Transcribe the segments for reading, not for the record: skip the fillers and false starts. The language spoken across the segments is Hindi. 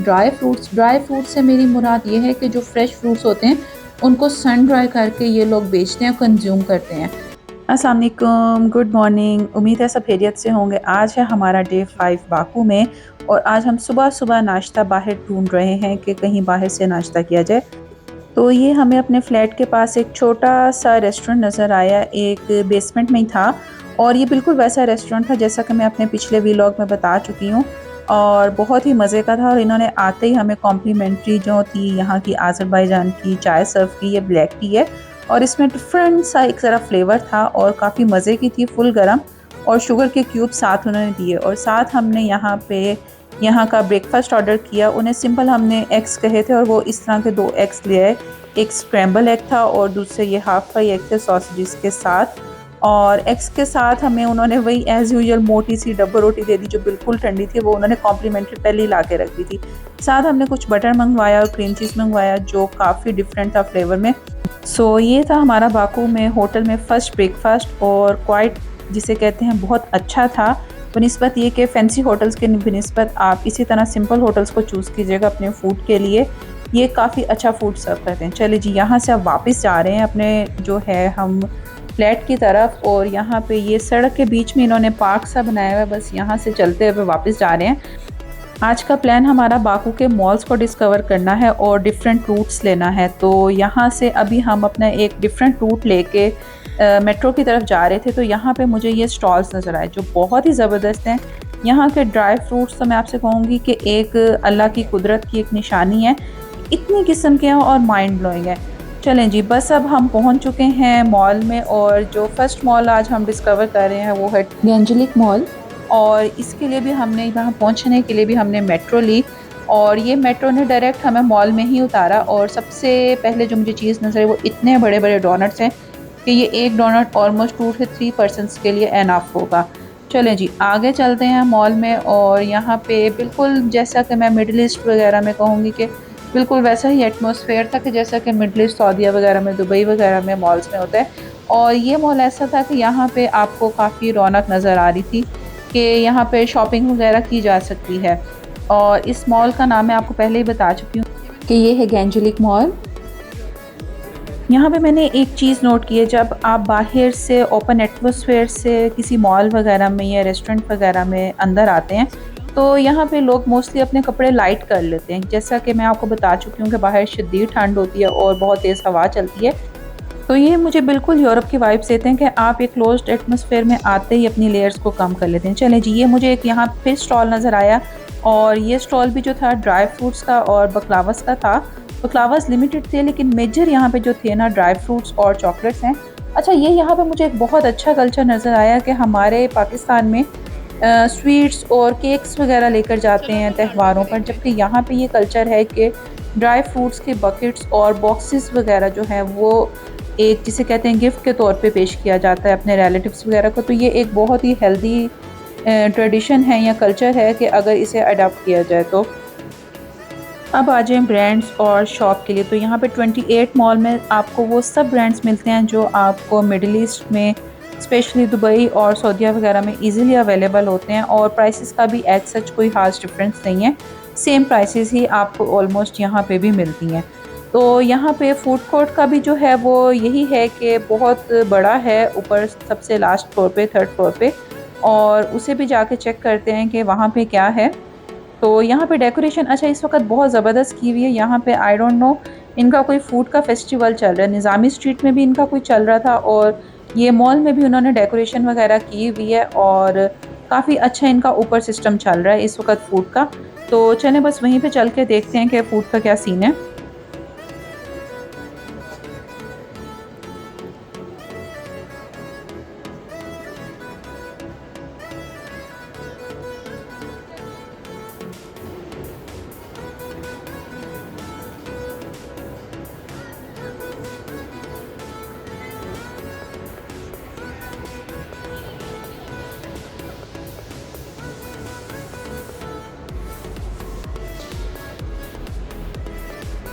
ड्राई फ्रूट से मेरी मुराद ये है कि जो फ्रेश फ्रूट्स होते हैं उनको सन ड्राई करके ये लोग बेचते हैं, कंज्यूम करते हैं। अस्सलाम वालेकुम, गुड मॉर्निंग। उम्मीद है सब खैरियत से होंगे। आज है हमारा डे 5 बाकू में और आज हम सुबह सुबह नाश्ता बाहर ढूंढ रहे हैं कि कहीं बाहर से नाश्ता किया जाए। तो ये हमें अपने फ्लैट के पास एक छोटा सा रेस्टोरेंट नज़र आया, एक बेसमेंट में ही था और ये बिल्कुल वैसा रेस्टोरेंट था जैसा कि मैं अपने पिछले व्लॉग में बता चुकी हूँ और बहुत ही मज़े का था। और इन्होंने आते ही हमें कॉम्प्लीमेंट्री जो थी यहाँ की आज़रबाईजान की चाय सर्व की। ये ब्लैक टी है और इसमें डिफरेंट सा एक ज़रा फ्लेवर था और काफ़ी मज़े की थी, फुल गरम, और शुगर के क्यूब साथ उन्होंने दिए। और साथ हमने यहाँ का ब्रेकफास्ट ऑर्डर किया। उन्हें सिंपल हमने एग्स कहे थे और वो इस तरह के 2 एग्स लिए आए। एक स्क्रैम्बल एग था और दूसरे ये हाफ फ्राई एग थे सॉसेजेस के साथ। और एग्स के साथ हमें उन्होंने वही एज़ यूजुअल मोटी सी डब्बा रोटी दे दी जो बिल्कुल ठंडी थी, वो उन्होंने कॉम्प्लीमेंट्री पहले ही ला के रख दी थी। साथ हमने कुछ बटर मंगवाया और क्रीम चीज़ मंगवाया जो काफ़ी डिफरेंट था फ्लेवर में। सो ये था हमारा बाकू में होटल में फ़र्स्ट ब्रेकफास्ट और क्वाइट जिसे कहते हैं बहुत अच्छा था बनिस्बत ये कि फ़ैंसी होटल्स के बनिस्बत आप इसी तरह सिंपल होटल्स को चूज़ कीजिएगा अपने फ़ूड के लिए। ये काफ़ी अच्छा फ़ूड सर्व करते हैं। चलिए जी, यहाँ से अब वापस जा रहे हैं अपने जो है हम फ्लैट की तरफ। और यहाँ पे ये सड़क के बीच में इन्होंने पार्क सा बनाया हुआ है, बस यहाँ से चलते हुए वापस जा रहे हैं। आज का प्लान हमारा बाकू के मॉल्स को डिस्कवर करना है और डिफरेंट रूट्स लेना है। तो यहाँ से अभी हम अपना एक डिफरेंट रूट लेके मेट्रो की तरफ जा रहे थे। तो यहाँ पे मुझे ये स्टॉल्स नज़र आए जो बहुत ही ज़बरदस्त हैं। यहाँ के ड्राई फ्रूट्स तो मैं आपसे कहूँगी कि एक अल्लाह की कुदरत की एक निशानी है, इतनी किस्म के हैं और माइंड ब्लोइंग है। चलें जी, बस अब हम पहुँच चुके हैं मॉल में और जो फर्स्ट मॉल आज हम डिस्कवर कर रहे हैं वो है गेंजलिक मॉल। और इसके लिए भी हमने यहाँ पहुँचने के लिए भी हमने मेट्रो ली और ये मेट्रो ने डायरेक्ट हमें मॉल में ही उतारा। और सबसे पहले जो मुझे चीज़ नज़र आई वो इतने बड़े बड़े डोनट्स हैं कि ये एक डोनट ऑलमोस्ट 2 से 3 पर्सनस के लिए एनफ होगा। चलें जी, आगे चलते हैं मॉल में। और यहाँ पे बिल्कुल जैसा कि मैं मिडल ईस्ट वगैरह में कहूँगी कि बिल्कुल वैसा ही एटमॉस्फेयर था कि जैसा कि मिडल ईस्ट, सऊदीया वगैरह में, दुबई वगैरह में मॉल्स में होता है। और ये मॉल ऐसा था कि यहाँ पे आपको काफ़ी रौनक नज़र आ रही थी कि यहाँ पे शॉपिंग वगैरह की जा सकती है। और इस मॉल का नाम मैं आपको पहले ही बता चुकी हूँ कि ये है गेंजलिक मॉल। यहाँ पे मैंने एक चीज़ नोट की है, जब आप बाहर से ओपन एटमॉस्फेयर से किसी मॉल वगैरह में या रेस्टोरेंट वगैरह में अंदर आते हैं तो यहाँ पे लोग मोस्टली अपने कपड़े लाइट कर लेते हैं। जैसा कि मैं आपको बता चुकी हूँ कि बाहर शदीद ठंड होती है और बहुत तेज़ हवा चलती है। तो ये मुझे बिल्कुल यूरोप की वाइब्स देते हैं कि आप एक क्लोज्ड एटमॉस्फेयर में आते ही अपनी लेयर्स को कम कर लेते हैं। चलें जी, ये मुझे एक यहाँ फिर स्टॉल नज़र आया और ये स्टॉल भी जो था ड्राई फ्रूट्स का और बकलावस का था। बकलावस लिमिटेड थे लेकिन मेजर यहाँ पे जो थे ना ड्राई फ्रूट्स और चॉकलेट्स हैं। अच्छा, ये यहाँ पे मुझे एक बहुत अच्छा कल्चर नज़र आया कि हमारे पाकिस्तान में स्वीट्स और केक्स वगैरह लेकर जाते हैं त्योहारों पर, जबकि यहाँ पे ये कल्चर है कि ड्राई फ्रूट्स के बकेट्स और बॉक्सेस वगैरह जो हैं वो एक जिसे कहते हैं गिफ्ट के तौर पे पेश किया जाता है अपने रिलेटिव्स वगैरह को। तो ये एक बहुत ही हेल्दी ट्रेडिशन है या कल्चर है कि अगर इसे अडॉप्ट किया जाए तो। अब आ जाएँ ब्रांड्स और शॉप के लिए। तो यहाँ पे 28 मॉल में आपको वो सब ब्रांड्स मिलते हैं जो आपको मिडिल ईस्ट में स्पेशली दुबई और सऊदीया वगैरह में इजीली अवेलेबल होते हैं। और प्राइसेस का भी एज सच कोई खास डिफरेंस नहीं है, सेम प्राइसेस ही आपको ऑलमोस्ट यहाँ पे भी मिलती हैं। तो यहाँ पे फूड कोर्ट का भी जो है वो यही है कि बहुत बड़ा है, ऊपर सबसे लास्ट फ्लोर पे, 3rd फ्लोर पे, और उसे भी जाके चेक करते हैं कि वहाँ पे क्या है। तो यहाँ पे डेकोरेशन अच्छा इस वक्त बहुत ज़बरदस्त की हुई है। यहाँ पे आई डोंट नो इनका कोई फूड का फेस्टिवल चल रहा है। निज़ामी स्ट्रीट में भी इनका कोई चल रहा था और ये मॉल में भी उन्होंने डेकोरेशन वगैरह की हुई है और काफ़ी अच्छा इनका ऊपर सिस्टम चल रहा है इस वक्त फूड का। तो चलें बस वहीं पे चल के देखते हैं कि फ़ूड का क्या सीन है।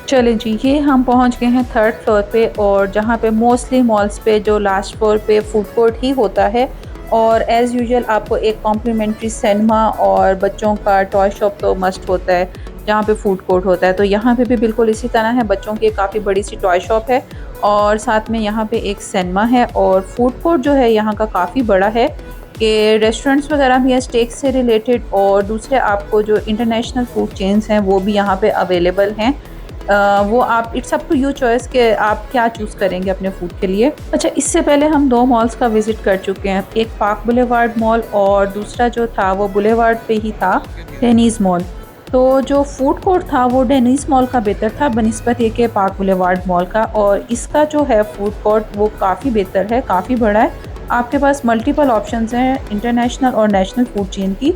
चलें जी, ये हम पहुंच गए हैं 3rd फ्लोर पे और जहाँ पे मोस्टली मॉल्स पे जो लास्ट फ्लोर पे फूड कोर्ट ही होता है। और एज़ यूजुअल आपको एक कॉम्प्लीमेंट्री सिनेमा और बच्चों का टॉय शॉप तो मस्ट होता है। जहाँ पे फूड कोर्ट होता है। तो यहाँ पे भी बिल्कुल इसी तरह है, बच्चों की काफ़ी बड़ी सी टॉय शॉप है और साथ में यहाँ पे एक सिनेमा है और फूड कोर्ट जो है यहाँ का काफ़ी बड़ा है कि रेस्टोरेंट्स वगैरह भी है स्टेक से रिलेटेड, और दूसरे आपको जो इंटरनेशनल फूड चेन्स हैं वो भी यहाँ पे अवेलेबल हैं। वो आप it's up to you choice कि आप क्या चूज़ करेंगे अपने फूड के लिए। अच्छा, इससे पहले हम 2 मॉल्स का विज़िट कर चुके हैं, एक पार्क बुलेवार्ड मॉल और दूसरा जो था वो बुलेवार्ड पे ही था, डेनीज़ मॉल। तो जो फूड कोर्ट था वो डेनीज़ मॉल का बेहतर था बनिस्बत ये कि पार्क बुलेवार्ड मॉल का, और इसका जो है फूड कोर्ट वो काफ़ी बेहतर है, काफ़ी बड़ा है। आपके पास मल्टीपल ऑप्शंस हैं इंटरनेशनल और नेशनल फूड चेन की,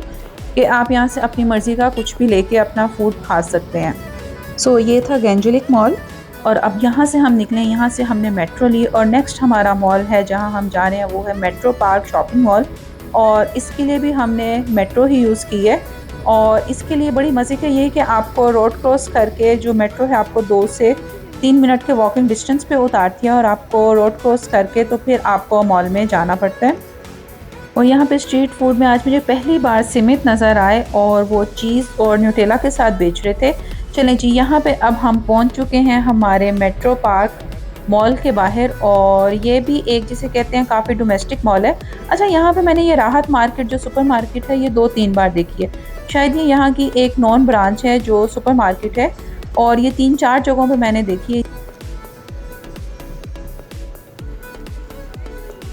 कि आप यहाँ से अपनी मर्ज़ी का कुछ भी लेके अपना फूड खा सकते हैं। सो ये था गेंजेलिक मॉल, और अब यहाँ से हम निकले, यहाँ से हमने मेट्रो ली और नेक्स्ट हमारा मॉल है जहाँ हम जा रहे हैं वो है मेट्रो पार्क शॉपिंग मॉल, और इसके लिए भी हमने मेट्रो ही यूज़ की है। और इसके लिए बड़ी मज़े का ये है कि आपको रोड क्रॉस करके जो मेट्रो है आपको 2 से 3 मिनट के वॉकिंग डिस्टेंस पे उतारती है, और आपको रोड क्रॉस करके तो फिर आपको मॉल में जाना पड़ता है। और यहाँ पे स्ट्रीट फूड में आज मुझे पहली बार सिमित नज़र आए और वो चीज़ और न्यूटेला के साथ बेच रहे थे। चलें जी, यहाँ पे अब हम पहुँच चुके हैं हमारे मेट्रो पार्क मॉल के बाहर, और ये भी एक जिसे कहते हैं काफ़ी डोमेस्टिक मॉल है। अच्छा, यहाँ पे मैंने ये राहत मार्केट जो सुपर मार्केट है ये 2-3 बार देखी है, शायद ये यहाँ की एक नॉन ब्रांच है जो सुपर मार्केट है, और ये 3-4 जगहों पे मैंने देखी है।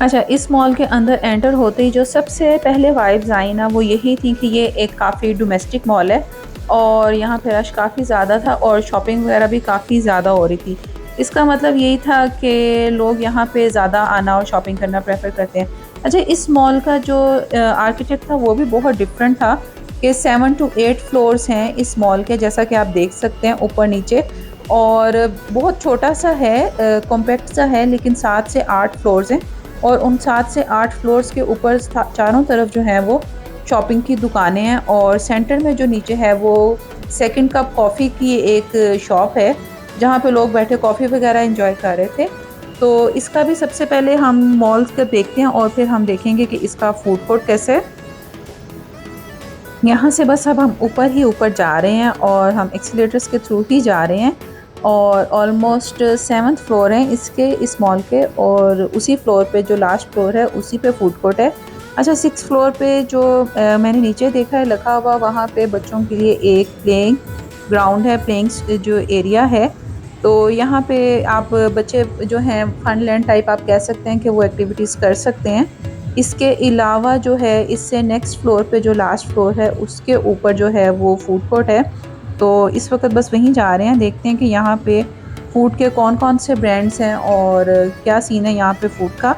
अच्छा, इस मॉल के अंदर एंटर होते ही जो सबसे पहले वाइब्स आई ना वो यही थी कि ये एक काफ़ी डोमेस्टिक मॉल है, और यहाँ पे रश काफ़ी ज़्यादा था और शॉपिंग वगैरह भी काफ़ी ज़्यादा हो रही थी। इसका मतलब यही था कि लोग यहाँ पे ज़्यादा आना और शॉपिंग करना प्रेफर करते हैं। अच्छा, इस मॉल का जो आर्किटेक्ट था वो भी बहुत डिफरेंट था कि 7 to 8 फ्लोर्स हैं इस मॉल के, जैसा कि आप देख सकते हैं ऊपर नीचे, और बहुत छोटा सा है, कॉम्पैक्ट सा है, लेकिन 7 से 8 फ्लोर्स हैं, और उन 7 से 8 फ्लोर्स के ऊपर चारों तरफ जो है वो शॉपिंग की दुकानें हैं, और सेंटर में जो नीचे है वो सेकंड कप कॉफ़ी की एक शॉप है जहाँ पे लोग बैठे कॉफ़ी वगैरह एंजॉय कर रहे थे। तो इसका भी सबसे पहले हम मॉल्स का देखते हैं और फिर हम देखेंगे कि इसका फूड कोर्ट कैसे है। यहाँ से बस अब हम ऊपर ही ऊपर जा रहे हैं और हम एक्सीलेटर्स के थ्रू ही जा रहे हैं, और ऑलमोस्ट 7th फ्लोर है इसके, इस मॉल के, और उसी फ्लोर पे जो लास्ट फ्लोर है उसी पे फूड कोर्ट है। अच्छा, 6th फ्लोर पे जो मैंने नीचे देखा है लगा हुआ, वहाँ पे बच्चों के लिए एक प्लेइंग ग्राउंड है, प्लेइंग जो एरिया है, तो यहाँ पे आप बच्चे जो हैं फनलैंड टाइप आप कह सकते हैं कि वो एक्टिविटीज़ कर सकते हैं। इसके अलावा जो है इससे नेक्स्ट फ्लोर पे जो लास्ट फ्लोर है उसके ऊपर जो है वो फूड कोर्ट है। तो इस वक्त बस वहीं जा रहे हैं, देखते हैं कि यहाँ पे फूड के कौन कौन से ब्रांड्स हैं और क्या सीन है यहाँ पे फूड का।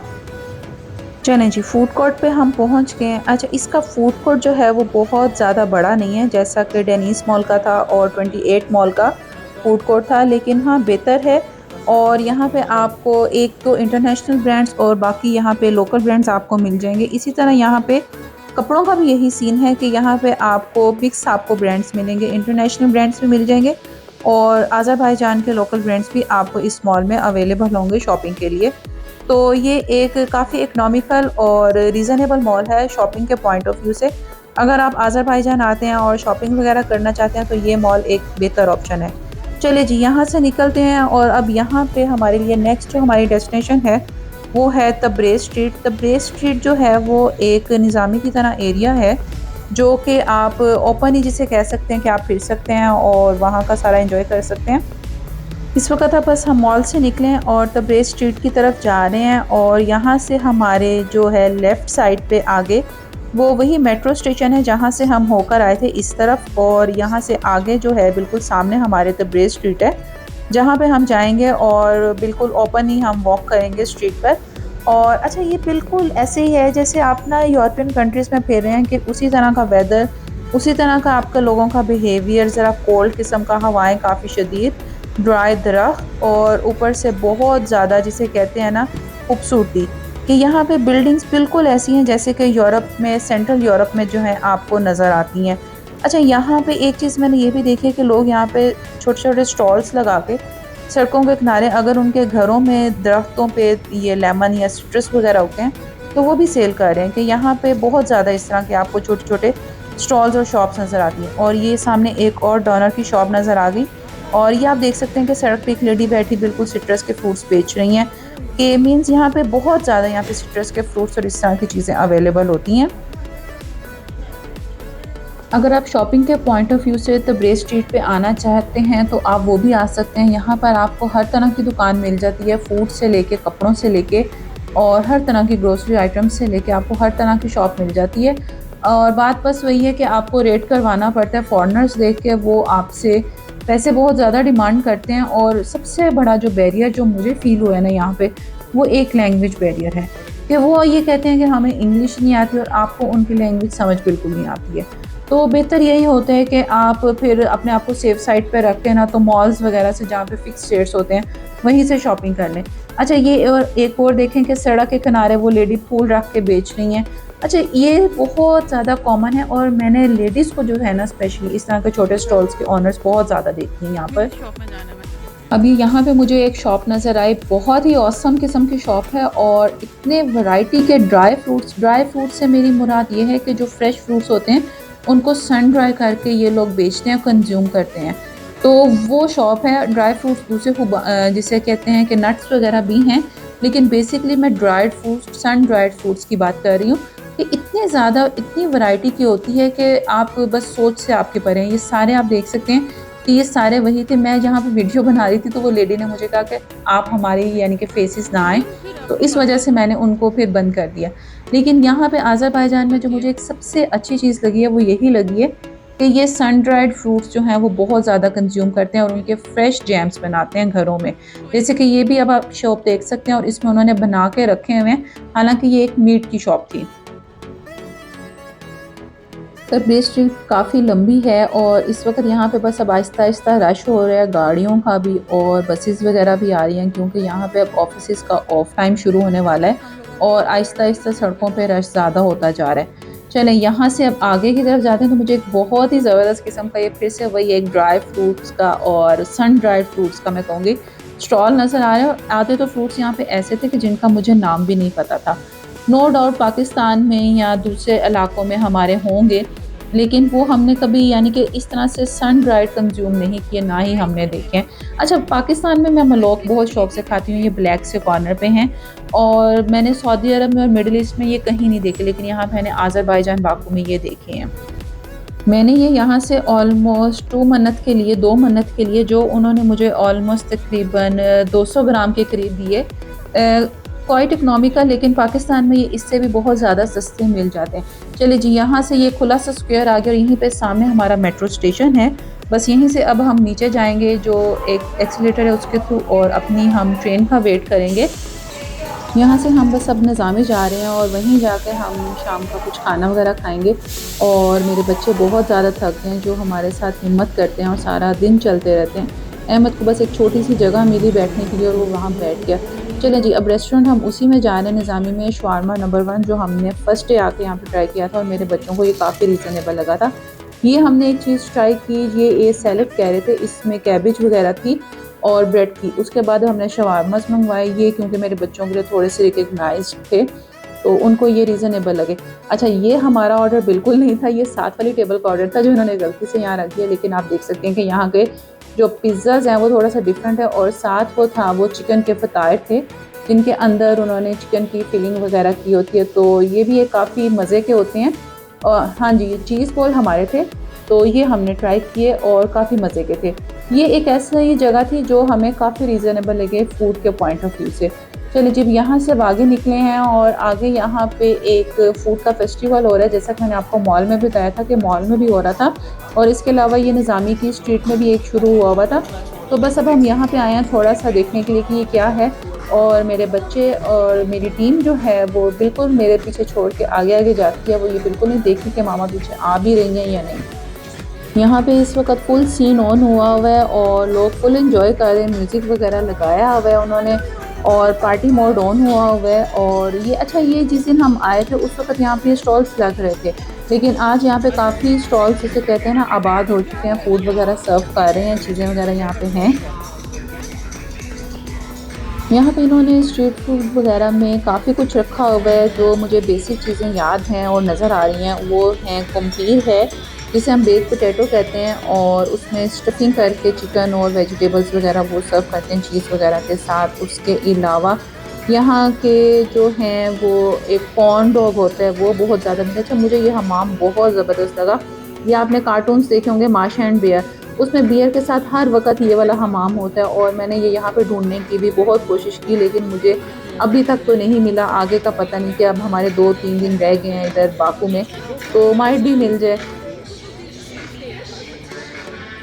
चलें जी, फूड कोर्ट पे हम पहुँच गए हैं। अच्छा, इसका फूड कोर्ट जो है वो बहुत ज़्यादा बड़ा नहीं है जैसा कि डेनीज़ मॉल का था और 28 मॉल का फूड कोर्ट था, लेकिन हाँ बेहतर है। और यहाँ पे आपको एक तो इंटरनेशनल ब्रांड्स और बाकी यहाँ पे लोकल ब्रांड्स आपको मिल जाएंगे। इसी तरह यहाँ पे कपड़ों का भी यही सीन है कि यहाँ पे आपको मिक्स आपको ब्रांड्स मिलेंगे, इंटरनेशनल ब्रांड्स भी मिल जाएंगे और आज़रबाईजान के लोकल ब्रांड्स भी आपको इस मॉल में अवेलेबल होंगे शॉपिंग के लिए। तो ये एक काफ़ी इकनॉमिकल और रीज़नेबल मॉल है शॉपिंग के पॉइंट ऑफ व्यू से। अगर आप आज़रबाईजान आते हैं और शॉपिंग वगैरह करना चाहते हैं तो ये मॉल एक बेहतर ऑप्शन है। चलिए जी, यहाँ से निकलते हैं, और अब यहाँ पे हमारे लिए नेक्स्ट जो हमारी डेस्टिनेशन है वो है तब्रेज़ स्ट्रीट। तब्रेज़ स्ट्रीट जो है वो एक निज़ामी की तरह एरिया है जो कि आप ओपन ही जिसे कह सकते हैं कि आप फिर सकते हैं और वहाँ का सारा एंजॉय कर सकते हैं। इस वक्त अब बस हम मॉल से निकलें और तब्रेज़ स्ट्रीट की तरफ जा रहे हैं, और यहाँ से हमारे जो है लेफ़्ट साइड पे आगे वो वही मेट्रो स्टेशन है जहाँ से हम होकर आए थे इस तरफ, और यहाँ से आगे जो है बिल्कुल सामने हमारे तब्रेज़ स्ट्रीट है जहाँ पे हम जाएंगे और बिल्कुल ओपन ही हम वॉक करेंगे स्ट्रीट पर। और अच्छा, ये बिल्कुल ऐसे ही है जैसे आप ना यूरोपियन कंट्रीज़ में फिर रहे हैं कि उसी तरह का वेदर, उसी तरह का आपका लोगों का बिहेवियर, ज़रा कोल्ड किस्म का, हवाएं काफ़ी शदीद, ड्राई दरख्त, और ऊपर से बहुत ज़्यादा जिसे कहते हैं ना खूबसूरती, कि यहाँ पे बिल्डिंग्स बिल्कुल ऐसी हैं जैसे कि यूरोप में, सेंट्रल यूरोप में जो है आपको नज़र आती हैं। अच्छा, यहाँ पे एक चीज़ मैंने ये भी देखी है कि लोग यहाँ पे छोटे छोटे स्टॉल्स लगा के सड़कों के किनारे, अगर उनके घरों में दरख्तों पे ये लेमन या सिट्रस वगैरह होते हैं तो वो भी सेल कर रहे हैं, कि यहाँ पे बहुत ज़्यादा इस तरह के आपको छोटे छोटे स्टॉल्स और शॉप्स नज़र आती हैं। और ये सामने एक और डोनर की शॉप नज़र आ गई। और ये आप देख सकते हैं कि सड़क पे एक लेडी बैठी बिल्कुल सिट्रस के फ्रूट्स बेच रही हैं, कि मीन्स यहाँ पे बहुत ज़्यादा यहाँ पे सिट्रस के फ्रूट्स और इस तरह की चीज़ें अवेलेबल होती हैं। अगर आप शॉपिंग के पॉइंट ऑफ व्यू से तब्रेज़ स्ट्रीट पे आना चाहते हैं तो आप वो भी आ सकते हैं। यहाँ पर आपको हर तरह की दुकान मिल जाती है, फूड से लेके कपड़ों से लेके और हर तरह की ग्रोसरी आइटम से लेके आपको हर तरह की शॉप मिल जाती है। और बात बस वही है कि आपको रेट करवाना पड़ता है। फॉरेनर्स देख के वो आपसे पैसे बहुत ज़्यादा डिमांड करते हैं। और सबसे बड़ा जो बैरियर जो मुझे फ़ील हुआ है ना यहाँ पे, वो एक लैंग्वेज बैरियर है कि वो ये कहते हैं कि हमें इंग्लिश नहीं आती और आपको उनकी लैंग्वेज समझ बिल्कुल नहीं आती है। तो बेहतर यही होता है कि आप फिर अपने आप को सेफ साइड पे रख के ना तो मॉल्स वगैरह से जहाँ पे फिक्स रेट्स होते हैं वहीं से शॉपिंग कर लें। अच्छा, ये और एक और देखें कि सड़क के किनारे वो लेडी फूल रख के बेच रही हैं। अच्छा, ये बहुत ज़्यादा कॉमन है और मैंने लेडीज़ को जो है ना स्पेशली इस तरह के छोटे स्टॉल्स के ऑनर्स बहुत ज़्यादा देखी हैं यहाँ पर। अभी यहाँ पे मुझे एक शॉप नज़र आई, बहुत ही औसम किस्म की शॉप है और इतने वैरायटी के ड्राई फ्रूट्स से मेरी मुराद ये है कि जो फ्रेश फ्रूट्स होते हैं उनको सन ड्राई करके ये लोग बेचते हैं, कंज्यूम करते हैं। तो वो शॉप है। ड्राई फ्रूट्स दूसरे को जिसे कहते हैं कि नट्स वगैरह भी हैं, लेकिन बेसिकली मैं dried fruits, sun dried fruits की बात कर रही हूँ कि इतने ज़्यादा इतनी वैरायटी की होती है कि आप बस सोच से आपके परे हैं। ये सारे आप देख सकते हैं कि ये सारे वही थे। मैं जहाँ पे वीडियो बना रही थी तो वो लेडी ने मुझे कहा कि आप हमारे यानी कि फेसेस ना आएँ, तो इस वजह से मैंने उनको फिर बंद कर दिया। लेकिन यहाँ पे आज़रबाईजान में जो मुझे एक सबसे अच्छी चीज़ लगी है वो यही लगी है कि ये सन ड्राइड फ्रूट्स जो हैं वो बहुत ज़्यादा कंज्यूम करते हैं और उनके फ्रेश जैम्स बनाते हैं घरों में। जैसे कि ये भी अब आप शॉप देख सकते हैं और इसमें उन्होंने बना के रखे हुए हैं, हालांकि ये एक मीट की शॉप थी। तब्रेज़ स्ट्रीट काफ़ी लंबी है और इस वक्त यहाँ पे बस अब आहिस्ता आहिस्ता रश हो रहा है गाड़ियों का भी और बसेस वगैरह भी आ रही हैं, क्योंकि यहाँ पे अब ऑफिस का ऑफ टाइम शुरू होने वाला है और आहिस्ता आहिस्ता सड़कों पे रश ज़्यादा होता जा रहा है। चलें यहाँ से अब आगे की तरफ जाते हैं तो मुझे एक बहुत ही ज़बरदस्त किस्म का, ये फिर से वही एक ड्राई फ्रूट्स का और सन ड्राइड फ्रूट्स का मैं कहूँगी स्टॉल नज़र आ रहा है। और आते तो फ्रूट्स यहाँ पे ऐसे थे कि जिनका मुझे नाम भी नहीं पता था। नो डाउट पाकिस्तान में या दूसरे इलाकों में हमारे होंगे, लेकिन वो हमने कभी यानी कि इस तरह से सन ड्राइड कंज्यूम नहीं किए, ना ही हमने देखे हैं। अच्छा, पाकिस्तान में मैं मलोक बहुत शौक से खाती हूँ, ये ब्लैक से कॉर्नर पे हैं और मैंने सऊदी अरब में और मिडिल ईस्ट में ये कहीं नहीं देखे, लेकिन यहाँ मैंने आज़रबाईजान बाकू में ये देखे हैं। मैंने ये यहाँ से ऑलमोस्ट 2 मन्नत के लिए 2 मन्नत के लिए जो उन्होंने मुझे ऑलमोस्ट तकरीबन 200 ग्राम के करीब दिए, क्वाइट इकनॉमिकल, लेकिन पाकिस्तान में ये इससे भी बहुत ज़्यादा सस्ते मिल जाते हैं। चलिए जी, यहाँ से ये खुला सा स्क्वायर आ गया और यहीं पे सामने हमारा मेट्रो स्टेशन है। बस यहीं से अब हम नीचे जाएंगे जो एक एक्सीलेटर है उसके थ्रू और अपनी हम ट्रेन का वेट करेंगे। यहाँ से हम बस अब निज़ामी जा रहे हैं और वहीं जाकर हम शाम का कुछ खाना वगैरह खाएंगे। और मेरे बच्चे बहुत ज़्यादा थक गए हैं जो हमारे साथ हिम्मत करते हैं और सारा दिन चलते रहते हैं। अहमद को बस एक छोटी सी जगह मिली बैठने के लिए और वो वहाँ बैठ गया। चलें जी, अब रेस्टोरेंट हम उसी में जा रहे हैं, निज़ामी में, शवारमा नंबर 1, जो हमने फ़र्स्ट डे आके यहाँ पे ट्राई किया था और मेरे बच्चों को ये काफ़ी रीज़नेबल लगा था। ये हमने एक चीज़ ट्राई की, ये सैलड कह रहे थे, इसमें कैबेज वगैरह थी और ब्रेड थी। उसके बाद हमने शवारमास मंगवाए, ये क्योंकि मेरे बच्चों के लिए थोड़े से रिकग्नाइज्ड थे तो उनको ये रीज़नेबल लगे। अच्छा, ये हमारा ऑर्डर बिल्कुल नहीं था, ये साथ वाली टेबल का ऑर्डर था जो इन्होंने गलती से यहाँ रख दिया। लेकिन आप देख सकते हैं कि यहाँ के जो पिज़्ज़ाज़ हैं वो थोड़ा सा डिफरेंट है और साथ वो चिकन के फतायर थे जिनके अंदर उन्होंने चिकन की फिलिंग वगैरह की होती है, तो ये भी एक काफ़ी मज़े के होते हैं। और हाँ जी, चीज़ बॉल हमारे थे तो ये हमने ट्राई किए और काफ़ी मज़े के थे। ये एक ऐसी जगह थी जो हमें काफ़ी रीज़नेबल लगे फूड के पॉइंट ऑफ व्यू से। चलिए जब यहाँ से अब आगे निकले हैं और आगे यहाँ पे एक फ़ूड का फेस्टिवल हो रहा है, जैसा कि मैंने आपको मॉल में भी बताया था कि मॉल में भी हो रहा था और इसके अलावा ये निज़ामी की स्ट्रीट में भी एक शुरू हुआ था। तो बस अब हम यहाँ पे आए हैं थोड़ा सा देखने के लिए कि ये क्या है। और मेरे बच्चे और मेरी टीम जो है वो बिल्कुल मेरे पीछे छोड़ के आगे आगे जाती है, वो ये बिल्कुल नहीं देखती कि मामा पीछे आ भी रही हैं या नहीं। यहाँ पे इस वक्त फुल सीन ऑन हुआ है और लोग फुल एंजॉय कर रहे हैं, म्यूज़िक वगैरह लगाया हुआ है उन्होंने और पार्टी मोड ऑन हुआ है। और ये अच्छा, ये जिस दिन हम आए थे उस वक्त यहाँ पे स्टॉल्स लग रहे थे, लेकिन आज यहाँ पे काफ़ी स्टॉल्स जिसे कहते हैं ना आबाद हो चुके हैं, फूड वगैरह सर्व कर रहे हैं, चीज़ें वगैरह यहाँ पे हैं। यहाँ पे इन्होंने स्ट्रीट फूड वगैरह में काफ़ी कुछ रखा हुआ है। जो मुझे बेसिक चीज़ें याद हैं और नज़र आ रही हैं वो हैं कुम्फीर है, जिसे हम बेक पोटैटो कहते हैं, और उसमें स्टफिंग करके चिकन और वेजिटेबल्स वगैरह वो सर्व करते हैं चीज़ वगैरह के साथ। उसके अलावा यहाँ के जो हैं वो एक कॉर्न डॉग होता है, वो बहुत ज़्यादा मिलता है। अच्छा, मुझे ये हमाम बहुत ज़बरदस्त लगा। ये आपने कार्टून्स देखे होंगे, माशा एंड बेयर, उसमें बियर के साथ हर वक्त ये वाला हमाम होता है। और मैंने ये यहाँ पे ढूंढने की भी बहुत कोशिश की, लेकिन मुझे अभी तक तो नहीं मिला। आगे का पता नहीं कि अब हमारे 2-3 दिन रह गए हैं इधर बाकू में, तो माइट भी मिल जाए।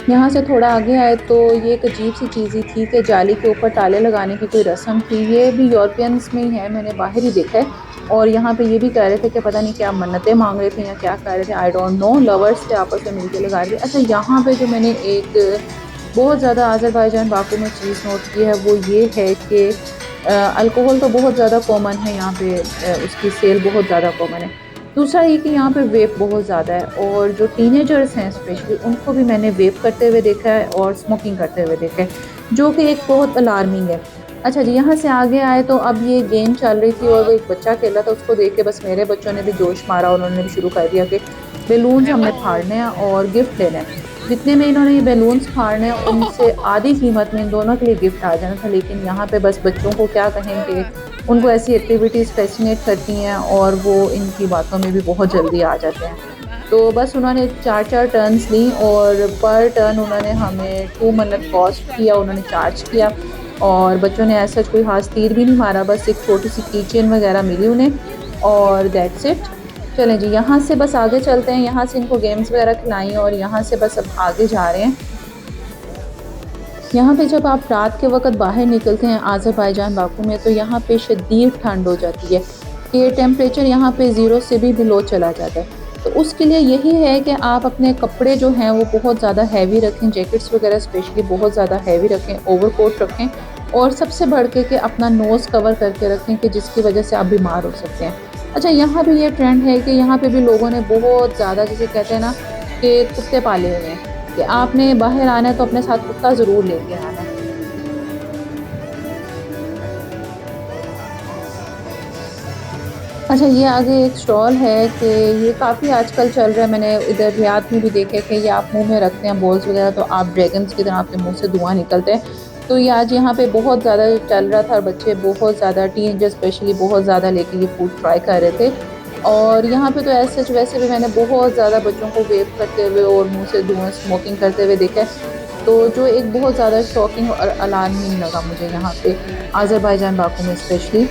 यहाँ से थोड़ा आगे आए तो ये एक अजीब सी चीज़ ही थी कि जाली के ऊपर ताले लगाने की कोई रस्म थी। ये भी यूरोपियंस में ही है, मैंने बाहर ही देखा है। और यहाँ पे ये भी कह रहे थे कि पता नहीं क्या मन्नतें मांग रहे थे या क्या कह रहे थे, आई डोंट नो। लवर्स थे, आपस में मिलके लगा रहे थे। अच्छा, यहाँ पे जो मैंने एक बहुत ज़्यादा आज़रबाईजान बाकू में चीज़ नोट की है वो ये है कि अल्कोहल तो बहुत ज़्यादा कॉमन है यहाँ पे, उसकी सेल बहुत ज़्यादा कॉमन है। दूसरा ये कि यहाँ पे वेप बहुत ज़्यादा है, और जो टीनेजर्स हैं स्पेशली उनको भी मैंने वेप करते हुए देखा है और स्मोकिंग करते हुए देखा है, जो कि एक बहुत अलार्मिंग है। अच्छा जी, यहाँ से आगे आए तो अब ये गेम चल रही थी और वो एक बच्चा खेला था, उसको देख के बस मेरे बच्चों ने भी जोश मारा, उन्होंने भी शुरू कर दिया कि बैलून्स हमने फाड़ने हैं और गिफ्ट लेना है। जितने में इन्होंने ये बैलून्स फाड़ने हैं उनसे आधी कीमत में इन दोनों के लिए गिफ्ट आ जाना था। लेकिन यहाँ पे बस बच्चों को क्या कहेंगे, उनको ऐसी एक्टिविटीज़ फैसिनेट करती हैं और वो इनकी बातों में भी बहुत जल्दी आ जाते हैं। तो बस उन्होंने 4-4 टर्न्स ली और पर टर्न उन्होंने हमें 2 मिनट कॉस्ट किया, उन्होंने चार्ज किया। और बच्चों ने ऐसा कोई खास तीर भी नहीं मारा, बस एक छोटी सी की चेन वगैरह मिली उन्हें और दैट्स इट। चलें जी, यहाँ से बस आगे चलते हैं। यहाँ से इनको गेम्स वगैरह खिलाई और यहाँ से बस अब आगे जा रहे हैं। यहाँ पे जब आप रात के वक्त बाहर निकलते हैं आज़रबाईजान बाकू में, तो यहाँ पे शदीद ठंड हो जाती है कि टेम्परेचर यहाँ पे 0 से भी बिलो चला जाता है। तो उसके लिए यही है कि आप अपने कपड़े जो हैं वो बहुत ज़्यादा हैवी रखें, जैकेट्स वगैरह स्पेशली बहुत ज़्यादा हैवी रखें, ओवरकोट रखें, और सबसे बढ़ के अपना नोज़ कवर करके रखें कि जिसकी वजह से आप बीमार हो सकते हैं। अच्छा, यहाँ भी ये ट्रेंड है कि यहाँ पे भी लोगों ने बहुत ज़्यादा, जिसे कहते हैं ना, कि कुत्ते पाले हुए हैं कि आपने बाहर आना है तो अपने साथ कुत्ता ज़रूर लेके आना है। अच्छा, ये आगे एक स्टॉल है कि ये काफ़ी आजकल चल रहा है, मैंने इधर रियाद में भी देखा है कि ये आप मुंह में रखते हैं बॉल्स वगैरह तो आप ड्रैगन्स की तरह आपके मुंह से धुआं निकलते हैं। तो ये आज यहाँ पे बहुत ज़्यादा चल रहा था और बच्चे बहुत ज़्यादा, टीनेजर स्पेशली बहुत ज़्यादा लेके ये फूड ट्राई कर रहे थे। और यहाँ पे तो ऐसे सच वैसे भी मैंने बहुत ज़्यादा बच्चों को वेव करते हुए और मुँह से धुआं स्मोकिंग करते हुए देखा है। तो जो एक बहुत ज़्यादा शॉकिंग और अलार्मिंग लगा मुझे यहाँ पे आज़रबाईजान बाकू में स्पेशली।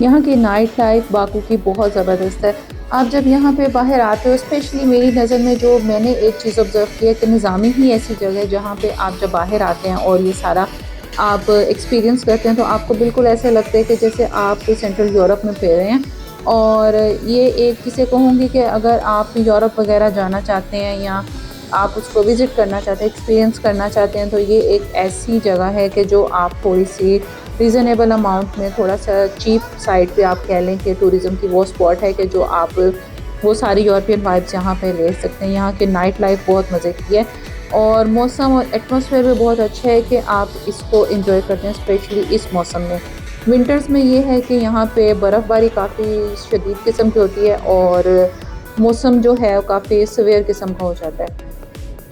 यहाँ की नाइट लाइफ बाकू की बहुत ज़बरदस्त है। आप जब यहाँ पे बाहर आते हो, स्पेशली मेरी नज़र में जो मैंने एक चीज़ ऑब्ज़र्व की है कि निज़ामी ही ऐसी जगह है जहाँ पे आप जब बाहर आते हैं और ये सारा आप एक्सपीरियंस करते हैं तो आपको बिल्कुल ऐसे लगता है कि जैसे आप सेंट्रल यूरोप में फिर रहे हैं। और ये एक किसे कहूँगी कि अगर आप यूरोप वगैरह जाना चाहते हैं या आप उसको विज़िट करना चाहते हैं, एक्सपीरियंस करना चाहते हैं, तो ये एक ऐसी जगह है कि जो आप थोड़ी सी रीज़नेबल अमाउंट में, थोड़ा सा चीप साइड पे आप कह लें कि टूरिज़म की वो स्पॉट है कि जो आप वो सारी यूरोपियन वाइब्स यहाँ पे ले सकते हैं। यहाँ की नाइट लाइफ बहुत मज़े की है और मौसम और एटमॉस्फेयर भी बहुत अच्छा है कि आप इसको एंजॉय करते हैं, स्पेशली इस मौसम में। विंटर्स में ये है कि यहाँ पे बर्फ़बारी काफ़ी शदीद किस्म की होती है और मौसम जो है वो काफ़ी सवेयर किस्म का हो जाता है।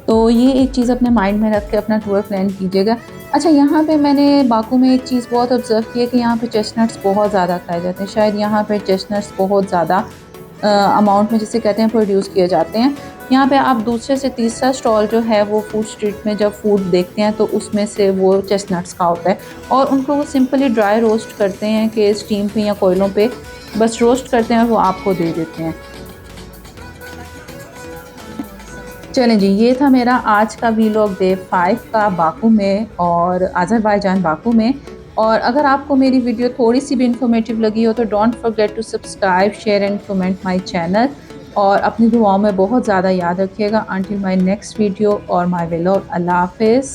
तो ये एक चीज़ अपने माइंड में रख के अपना टूर प्लान कीजिएगा। अच्छा, यहाँ पे मैंने बाकू में एक चीज़ बहुत ऑब्ज़र्व की है कि यहाँ पे चेस्टनट्स बहुत ज़्यादा खाए जाते हैं। शायद यहाँ पे चेस्टनट्स बहुत ज़्यादा अमाउंट में, जिसे कहते हैं, प्रोड्यूस किए जाते हैं। यहाँ पे आप दूसरे से तीसरा स्टॉल जो है वो फूड स्ट्रीट में जब फूड देखते हैं तो उसमें से वो चेस्टनट्स का होता है और उनको वो सिंपली ड्राई रोस्ट करते हैं कि स्टीम पे या कोयलों पे बस रोस्ट करते हैं और वो आपको दे देते हैं। चलें जी, ये था मेरा आज का वीलॉग डे 5 का बाकू में और आज़रबाईजान बाकू में। और अगर आपको मेरी वीडियो थोड़ी सी भी इंफॉर्मेटिव लगी हो तो don't forget to subscribe, share and comment my channel. और अपनी दुआओं में बहुत ज़्यादा याद रखिएगा। अंटिल माय नेक्स्ट वीडियो और माय व्लॉग। अल्लाह हाफ़िज़।